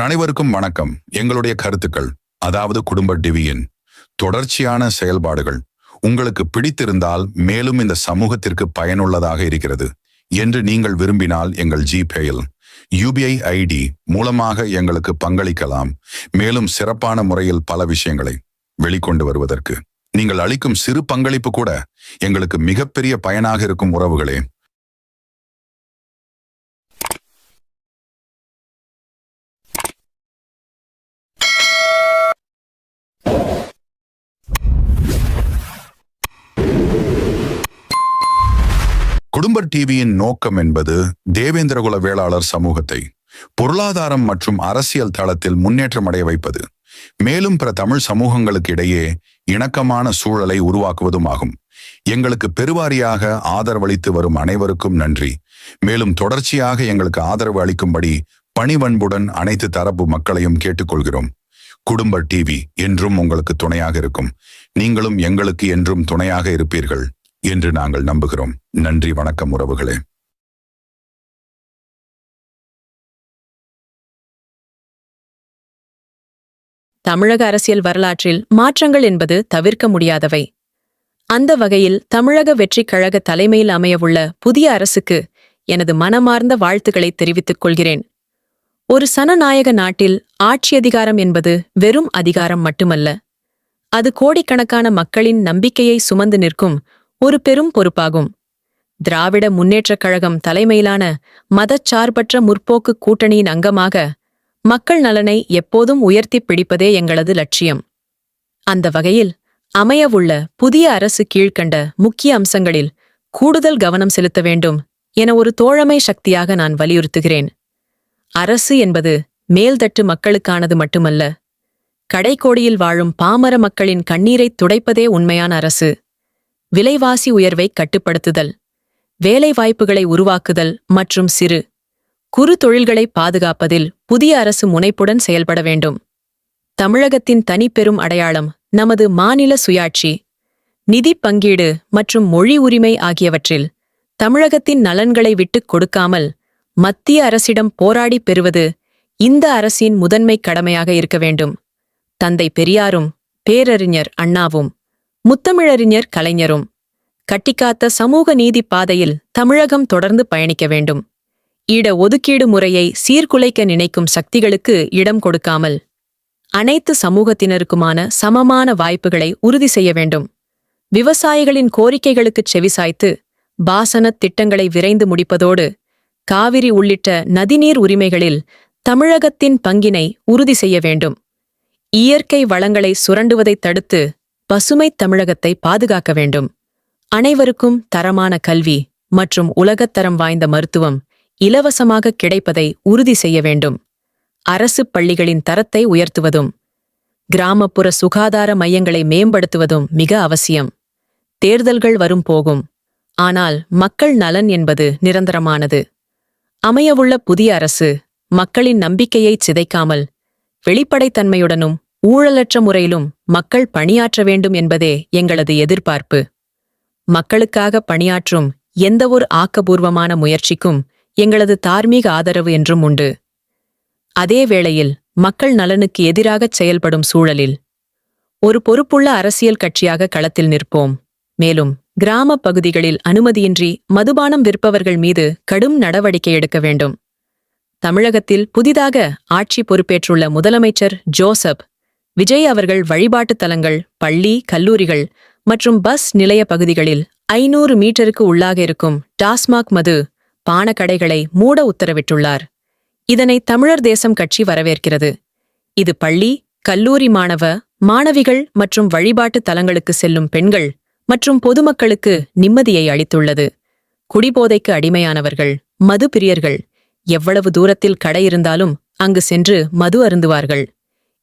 அனைவருக்கும் வணக்கம். எங்களுடைய கருத்துக்கள், அதாவது குடும்ப டிவியின் தொடர்ச்சியான செயல்பாடுகள் உங்களுக்கு பிடித்திருந்தால், மேலும் இந்த சமூகத்திற்கு பயனுள்ளதாக இருக்கிறது என்று நீங்கள் விரும்பினால், எங்கள் ஜிபேயில் UPI ID மூலமாக எங்களுக்கு பங்களிக்கலாம். மேலும் சிறப்பான முறையில் பல விஷயங்களை வெளிக்கொண்டு வருவதற்கு நீங்கள் அளிக்கும் சிறு பங்களிப்பு கூட எங்களுக்கு மிகப்பெரிய பயனாக இருக்கும். உறவுகளே, குடும்ப டிவியின் நோக்கம் என்பது தேவேந்திரகுல வேளாளர் சமூகத்தை பொருளாதாரம் மற்றும் அரசியல் தளத்தில் முன்னேற்றம் அடைய வைப்பது, மேலும் பிற தமிழ் சமூகங்களுக்கு இடையே இணக்கமான சூழலை உருவாக்குவதும் ஆகும். எங்களுக்கு பெருவாரியாக ஆதரவளித்து வரும் அனைவருக்கும் நன்றி. மேலும் தொடர்ச்சியாக எங்களுக்கு ஆதரவு அளிக்கும்படி பணிவன்புடன் அனைத்து தரப்பு மக்களையும் கேட்டுக்கொள்கிறோம். குடும்ப டிவி என்றும் உங்களுக்கு துணையாக இருக்கும். நீங்களும் எங்களுக்கு என்றும் துணையாக இருப்பீர்கள் என்று நாங்கள் நம்புகிறோம். நன்றி, வணக்கம் உறவுகளே. தமிழக அரசியல் வரலாற்றில் மாற்றங்கள் என்பது தவிர்க்க முடியாதவை. அந்த வகையில் தமிழக வெற்றிக் கழக தலைமையில் அமையவுள்ள புதிய அரசுக்கு எனது மனமார்ந்த வாழ்த்துக்களை தெரிவித்துக் கொள்கிறேன். ஒரு சனநாயக நாட்டில் ஆட்சி அதிகாரம் என்பது வெறும் அதிகாரம் மட்டுமல்ல, அது கோடிக்கணக்கான மக்களின் நம்பிக்கையை சுமந்து நிற்கும் ஒரு பெரும் பொறுப்பாகும். திராவிட முன்னேற்றக் கழகம் தலைமையிலான மதச்சார்பற்ற முற்போக்கு கூட்டணியின் அங்கமாக மக்கள் நலனை எப்போதும் உயர்த்திப் பிடிப்பதே எங்களது லட்சியம். அந்த வகையில் அமையவுள்ள புதிய அரசு கீழ்க்கண்ட முக்கிய அம்சங்களில் கூடுதல் கவனம் செலுத்த வேண்டும் என ஒரு தோழமை சக்தியாக நான் வலியுறுத்துகிறேன். அரசு என்பது மேல்தட்டு மக்களுக்கானது மட்டுமல்ல, கடைக்கோடியில் வாழும் பாமர மக்களின் கண்ணீரைத் துடைப்பதே உண்மையான அரசு. விலைவாசி உயர்வை கட்டுப்படுத்துதல், வேலைவாய்ப்புகளை உருவாக்குதல் மற்றும் சிறு குறு தொழில்களை பாதுகாப்பதில் புதிய அரசு முனைப்புடன் செயல்பட வேண்டும். தமிழகத்தின் தனிப்பெரும் அடையாளம் நமது மாநில சுயாட்சி, நிதி பங்கீடு மற்றும் மொழி உரிமை ஆகியவற்றில் தமிழகத்தின் நலன்களை விட்டுக் கொடுக்காமல் மத்திய அரசிடம் போராடி பெறுவது இந்த அரசின் முதன்மை கடமையாக இருக்க வேண்டும். தந்தை பெரியாரும் பேரறிஞர் அண்ணாவும் முத்தமிழறிஞர் கலைஞரும் கட்டிக்காத்த சமூக நீதி பாதையில் தமிழகம் தொடர்ந்து பயணிக்க வேண்டும். இட ஒதுக்கீடு முறையை சீர்குலைக்க நினைக்கும் சக்திகளுக்கு இடம் கொடுக்காமல் அனைத்து சமூகத்தினருக்குமான சமமான வாய்ப்புகளை உறுதி செய்ய வேண்டும். விவசாயிகளின் கோரிக்கைகளுக்குச் செவிசாய்த்து பாசனத் திட்டங்களை விரைந்து முடிப்பதோடு காவிரி உள்ளிட்ட நதிநீர் உரிமைகளில் தமிழகத்தின் பங்கினை உறுதி செய்ய வேண்டும். இயற்கை வளங்களை சுரண்டுவதைத் தடுத்து பசுமைத் தமிழகத்தை பாதுகாக்க வேண்டும். அனைவருக்கும் தரமான கல்வி மற்றும் உலகத்தரம் வாய்ந்த மருத்துவம் இலவசமாக கிடைப்பதை உறுதி செய்ய வேண்டும். அரசு பள்ளிகளின் தரத்தை உயர்த்துவதும் கிராமப்புற சுகாதார மையங்களை மேம்படுத்துவதும் மிக அவசியம். தேர்தல்கள் வரும் போகும், ஆனால் மக்கள் நலன் என்பது நிரந்தரமானது. அமையவுள்ள புதிய அரசு மக்களின் நம்பிக்கையைச் சிதைக்காமல் வெளிப்படைத்தன்மையுடனும் ஊழலற்ற முறையிலும் மக்கள் பணியாற்ற வேண்டும் என்பதே எங்களது எதிர்பார்ப்பு. மக்களுக்காக பணியாற்றும் எந்தவொரு ஆக்கபூர்வமான முயற்சிக்கும் எங்களது தார்மீக ஆதரவு என்றும் உண்டு. அதே வேளையில் மக்கள் நலனுக்கு எதிராகச் செயல்படும் சூழலில் ஒரு பொறுப்புள்ள அரசியல் கட்சியாக களத்தில் நிற்போம். மேலும் கிராம பகுதிகளில் அனுமதியின்றி மதுபானம் விற்பவர்கள் மீது கடும் நடவடிக்கை எடுக்க வேண்டும். தமிழகத்தில் புதிதாக ஆட்சி பொறுப்பேற்றுள்ள முதலமைச்சர் ஜோசப் விஜய் அவர்கள் வழிபாட்டுத் தலங்கள், பள்ளி, கல்லூரிகள் மற்றும் பஸ் நிலைய பகுதிகளில் 500 மீட்டருக்கு உள்ளாக இருக்கும் டாஸ்மாக் மது பானக்கடைகளை மூட உத்தரவிட்டுள்ளார். இதனை தமிழர் தேசம் கட்சி வரவேற்கிறது. இது பள்ளி, கல்லூரி மாணவிகள் மற்றும் வழிபாட்டு தலங்களுக்கு செல்லும் பெண்கள் மற்றும் பொதுமக்களுக்கு நிம்மதியை அளித்துள்ளது. குடிபோதைக்கு அடிமையானவர்கள், மது பிரியர்கள் எவ்வளவு தூரத்தில் கடை இருந்தாலும் அங்கு சென்று மது அருந்துவார்கள்.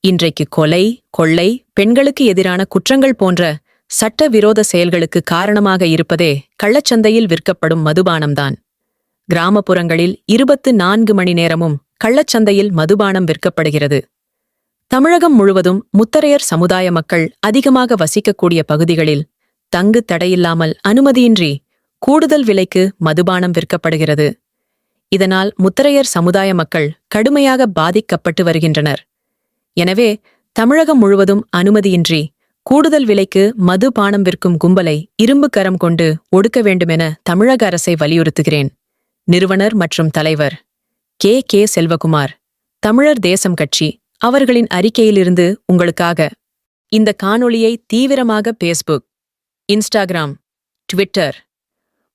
இன்றைக்கு கொலை, கொள்ளை, பெண்களுக்கு எதிரான குற்றங்கள் போன்ற சட்டவிரோத செயல்களுக்கு காரணமாக இருப்பதே கள்ளச்சந்தையில் விற்கப்படும் மதுபானம்தான். கிராமப்புறங்களில் 24 மணி நேரமும் கள்ளச்சந்தையில் மதுபானம் விற்கப்படுகிறது. தமிழகம் முழுவதும் முத்தரையர் சமுதாய மக்கள் அதிகமாக வசிக்கக்கூடிய பகுதிகளில் தங்கு தடையில்லாமல் அனுமதியின்றி கூடுதல் விலைக்கு மதுபானம் விற்கப்படுகிறது. இதனால் முத்தரையர் சமுதாய மக்கள் கடுமையாக பாதிக்கப்பட்டு வருகின்றனர். எனவே தமிழகம் முழுவதும் அனுமதியின்றி கூடுதல் விலைக்கு மது பானம் விற்கும் கும்பலை இரும்பு கரம் கொண்டு ஒடுக்க வேண்டுமென தமிழக அரசை வலியுறுத்துகிறேன். நிறுவனர் மற்றும் தலைவர் கே. செல்வகுமார், தமிழர் தேசம் கட்சி. அவர்களின் அறிக்கையிலிருந்து உங்களுக்காக. இந்த காணொளியை தீவிரமாக பேஸ்புக், இன்ஸ்டாகிராம், ட்விட்டர்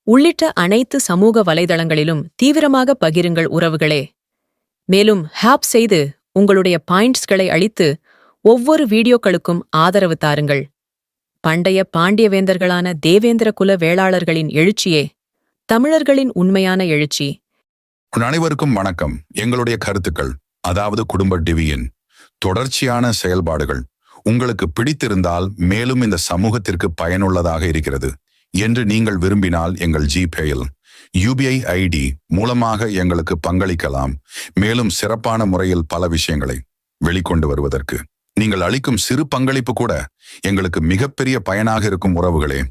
உள்ளிட்ட அனைத்து சமூக வலைதளங்களிலும் தீவிரமாக பகிருங்கள் உறவுகளே. மேலும் ஹேப் செய்து உங்களுடைய பாயிண்ட்ஸ்களை அளித்து ஒவ்வொரு வீடியோக்களுக்கும் ஆதரவு தாருங்கள். பண்டைய பாண்டியவேந்தர்களான தேவேந்திர குல வேளாளர்களின் எழுச்சியே தமிழர்களின் உண்மையான எழுச்சி. அனைவருக்கும் வணக்கம். எங்களுடைய கருத்துக்கள், அதாவது குடும்ப டிவியின் தொடர்ச்சியான செயல்பாடுகள் உங்களுக்கு பிடித்திருந்தால், மேலும் இந்த சமூகத்திற்கு பயனுள்ளதாக இருக்கிறது என்று நீங்கள் விரும்பினால், எங்கள் ஜிபேயில் UPI ID மூலமாக எங்களுக்கு பங்களிக்கலாம். மேலும் சிறப்பான முறையில் பல விஷயங்களை வெளிக்கொண்டு வருவதற்கு நீங்கள் அளிக்கும் சிறு பங்களிப்பு கூட எங்களுக்கு மிகப்பெரிய பயனாக இருக்கும் உறவுகளே.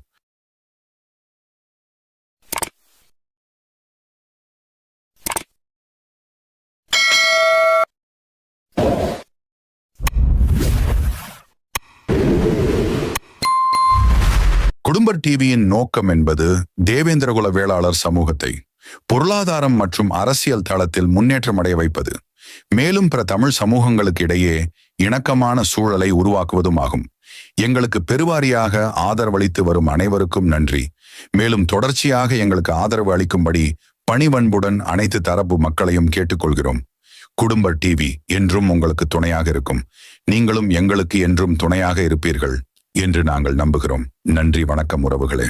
குடும்ப டிவியின் நோக்கம் என்பது தேவேந்திரகுல வேளாளர் சமூகத்தை பொருளாதாரம் மற்றும் அரசியல் தளத்தில் முன்னேற்றம் அடைய வைப்பது, மேலும் பிற தமிழ் சமூகங்களுக்கு இடையே இணக்கமான சூழலை உருவாக்குவதும் ஆகும். எங்களுக்கு பெருவாரியாக ஆதரவளித்து வரும் அனைவருக்கும் நன்றி. மேலும் தொடர்ச்சியாக எங்களுக்கு ஆதரவு அளிக்கும்படி பணிவன்புடன் அனைத்து தரப்பு மக்களையும் கேட்டுக்கொள்கிறோம். குடும்ப டிவி என்றும் உங்களுக்கு துணையாக இருக்கும். நீங்களும் எங்களுக்கு என்றும் துணையாக இருப்பீர்கள் என்று நாங்கள் நம்புகிறோம். நன்றி, வணக்கம் உறவுகளே.